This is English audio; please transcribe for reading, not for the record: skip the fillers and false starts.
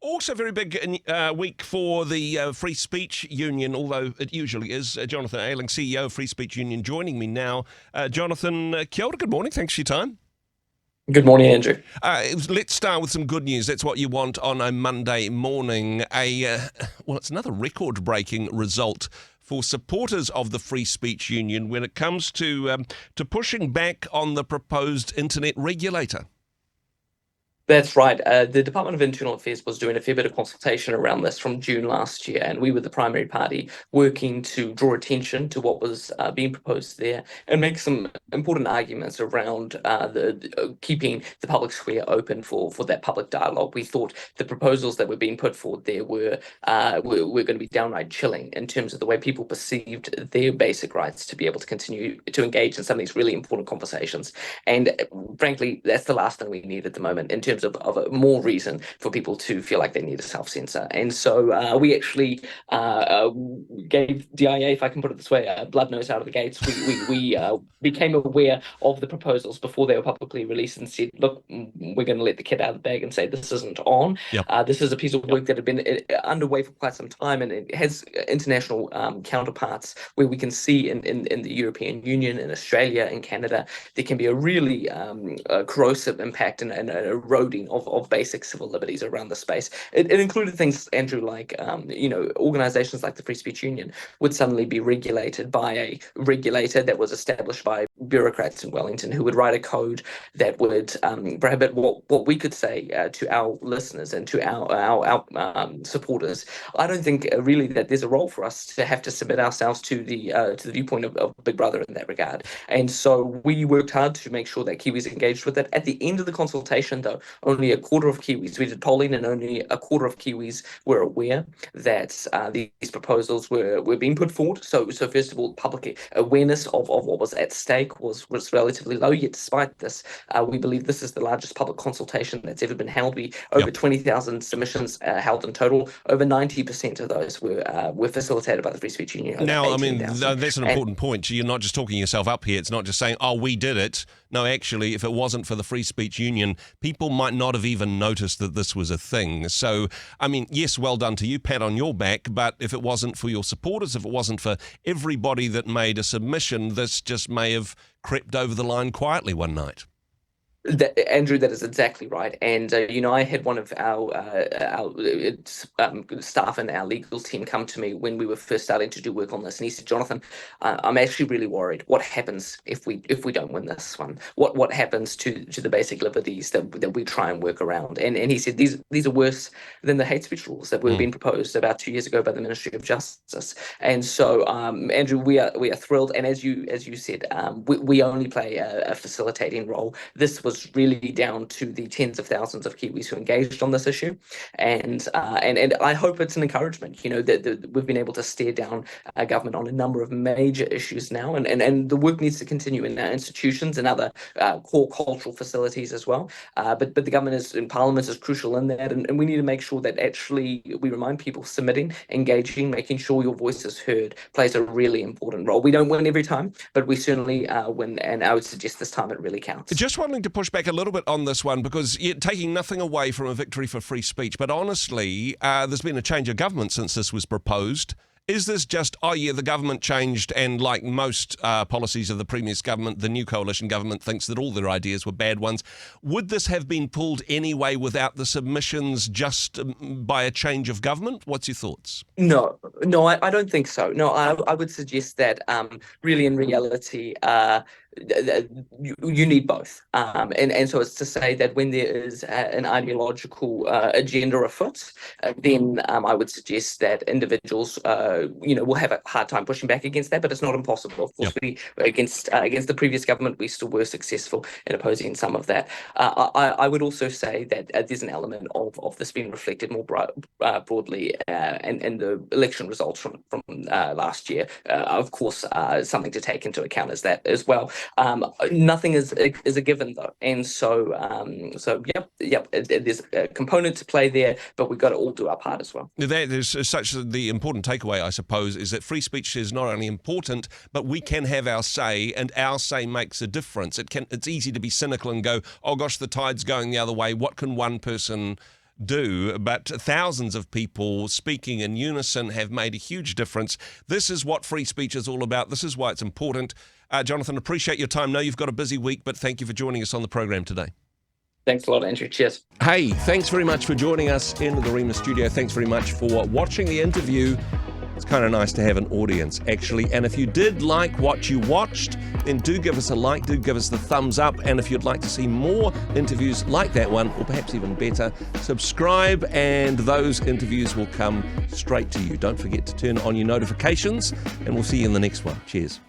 Also, very big week for the Free Speech Union, although it usually is. Jonathan Ayling, CEO of Free Speech Union, joining me now. Jonathan, kia ora, good morning. Thanks for your time. Good morning, Andrew. Let's start with some good news. That's what you want on a Monday morning. It's another record-breaking result for supporters of the Free Speech Union when it comes to pushing back on the proposed internet regulator. That's right. The Department of Internal Affairs was doing a fair bit of consultation around this from June last year, and we were the primary party working to draw attention to what was being proposed there and make some important arguments around keeping the public square open for that public dialogue. We thought the proposals that were being put forward there were going to be downright chilling in terms of the way people perceived their basic rights to be able to continue to engage in some of these really important conversations. And frankly, that's the last thing we need at the moment in terms of a more reason for people to feel like they need a self-censor. And so we actually gave DIA, if I can put it this way, a blood nose out of the gates. We became aware of the proposals before they were publicly released and said, look, we're going to let the cat out of the bag and say this isn't on. Yep. This is a piece of work that had been underway for quite some time, and it has international counterparts where we can see in the European Union, in Australia, in Canada, there can be a really corrosive impact and an eroding of basic civil liberties around the space. It included things, Andrew, like organizations like the Free Speech Union would suddenly be regulated by a regulator that was established by bureaucrats in Wellington who would write a code that would prohibit what we could say to our listeners and to our supporters. I don't think really that there's a role for us to have to submit ourselves to the viewpoint of Big Brother in that regard. And so we worked hard to make sure that Kiwis engaged with it. At the end of the consultation, though, only a quarter of Kiwis, we did polling, and only a quarter of Kiwis were aware that these proposals were being put forward. So first of all, public awareness of what was at stake was relatively low. Yet despite this, we believe this is the largest public consultation that's ever been held. Over 20,000 submissions held in total. Over 90% of those were facilitated by the Free Speech Union. Now, I mean, that's an important point. You're not just talking yourself up here. It's not just saying, oh, we did it. No, actually, if it wasn't for the Free Speech Union, people might not have even noticed that this was a thing. So, I mean, yes, well done to you, pat on your back, but if it wasn't for your supporters, if it wasn't for everybody that made a submission, this just may have crept over the line quietly one night. Andrew, that is exactly right. And, I had one of our staff and our legal team come to me when we were first starting to do work on this. And he said, Jonathan, I'm actually really worried. What happens if we don't win this one? What happens to the basic liberties that we try and work around? And he said, these are worse than the hate speech rules that were being proposed about 2 years ago by the Ministry of Justice. And so, Andrew, we are thrilled. And as you said, we only play a facilitating role. This was really down to the tens of thousands of Kiwis who engaged on this issue, and I hope it's an encouragement. That we've been able to stare down government on a number of major issues now, and the work needs to continue in our institutions and other core cultural facilities as well. But the government and Parliament is crucial in that, and we need to make sure that actually we remind people submitting, engaging, making sure your voice is heard plays a really important role. We don't win every time, but we certainly win, and I would suggest this time it really counts. Just wanting to push back a little bit on this one, because you're taking nothing away from a victory for free speech, but honestly, there's been a change of government since this was proposed. Is this just, the government changed, and like most policies of the previous government, the new coalition government thinks that all their ideas were bad ones? Would this have been pulled anyway without the submissions, just by a change of government? What's your thoughts? No, I don't think so. No, I would suggest that really in reality, you need both. And so it's to say that when there is an ideological agenda afoot, then I would suggest that individuals, will have a hard time pushing back against that, but it's not impossible. Of course, against the previous government, we still were successful in opposing some of that. I would also say that there's an element of this being reflected more broadly and the election results from last year. Of course, something to take into account is that as well. Nothing is a given though, and so there's a component to play there, but we've got to all do our part as well. There's such the important takeaway, I suppose, is that free speech is not only important, but we can have our say, and our say makes a difference. It's easy to be cynical and go, oh gosh, the tide's going the other way. What can one person do, but thousands of people speaking in unison have made a huge difference. This is what free speech is all about. This is why it's important. Jonathan, appreciate your time. Know you've got a busy week, but thank you for joining us on the program today. Thanks a lot, Andrew. Cheers. Hey, thanks very much for joining us in the Rhema studio. Thanks very much for watching the interview. It's kind of nice to have an audience, actually. And if you did like what you watched, then do give us a like, do give us the thumbs up. And if you'd like to see more interviews like that one, or perhaps even better, subscribe and those interviews will come straight to you. Don't forget to turn on your notifications, and we'll see you in the next one. Cheers.